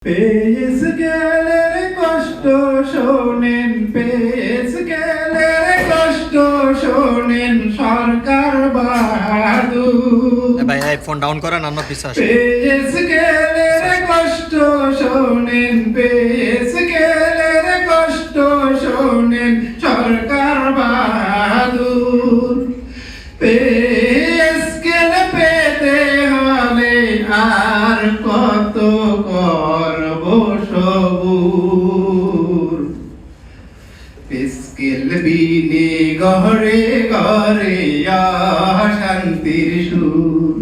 পেয়েস গেলের কষ্ট শোনেন, পেয়েস গেলের কষ্ট শোনেন সরকার বাহাদুর। ভাই ফোন ডাউন করেন, অন্য পিছাস। পেয়েস গেলের কষ্ট শোনেন, পেয়েস গেলের কষ্ট শোনেন সরকার বাহাদুর। পেয়েস গেলে পেতে হলে আর কত করব সবুর। পেস্কেল বিনে ঘরে ঘরে শান্তির সুর,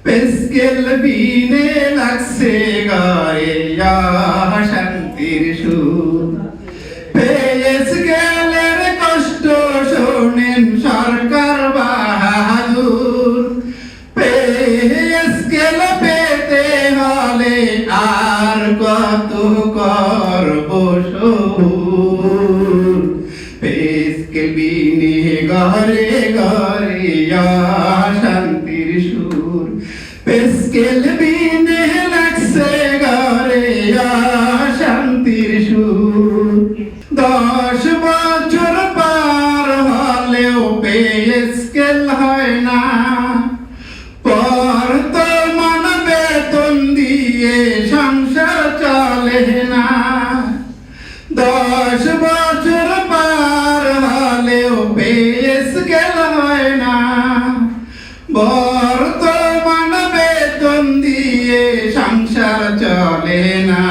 পেস্কেল বিনে লাগছে ঘরে শান্তির সুর। পেয়েস গেলের কষ্ট শোনেন সরকার বাহাদুর। পেয়েস গেল পেতে হলে আর কত করব সবুর। পেস্কেল বিনে ঘরে ঘরে শান্তির সুর, পেস্কেল বিনে লাগছে ঘরে শান্তির সুর। 10 বছর পার হলেও পেস্কেল হয় না, বর্তমান বেতন দিয়ে সংসার চলে না। 10 বছর পার হলেও পেস্কেল হয় না, বর্তমান বেতন দিয়ে সংসার চলে না।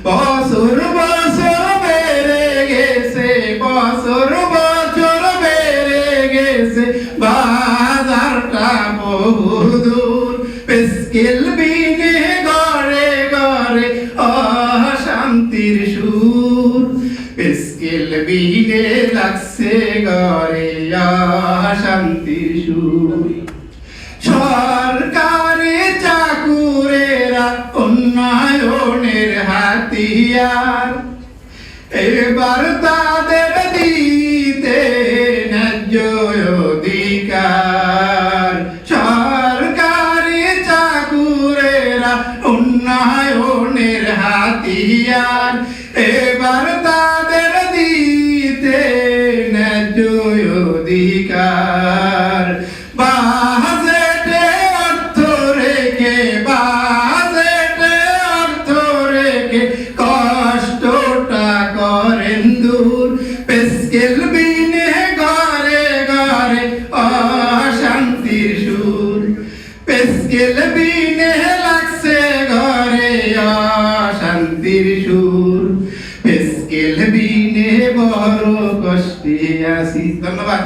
বছর বছর বেড়ে গেছে, বছর বছর বেড়ে গেছে বাজারটা বহুদূর। পেস্কেল বিনে ঘরে ঘরে অশান্তির সুর, পেস্কেল বিনে লাগছে ঘরে অশান্তির সুর। সরকারি চাকুরেরা উন্নয়নের হাতিয়ার, এবার তাদের দিতে ন্যায্য অধিকার। সরকারি চাকুরেরা উন্নয়নের হাতিয়ার, এবার তাদের দিতে ন্যায্য অধিকার। বাজেটে অর্থ রেখে, বাজেটে অর্থ রেখে কষ্টটা করেন দূর। পেস্কেল বিনে ঘরে ঘরে অশান্তির সুর, পেস্কেল বিনে লাগছে ঘরে অশান্তির সুর। পেস্কেল বিনে বড় কষ্টে আছি। ধন্যবাদ।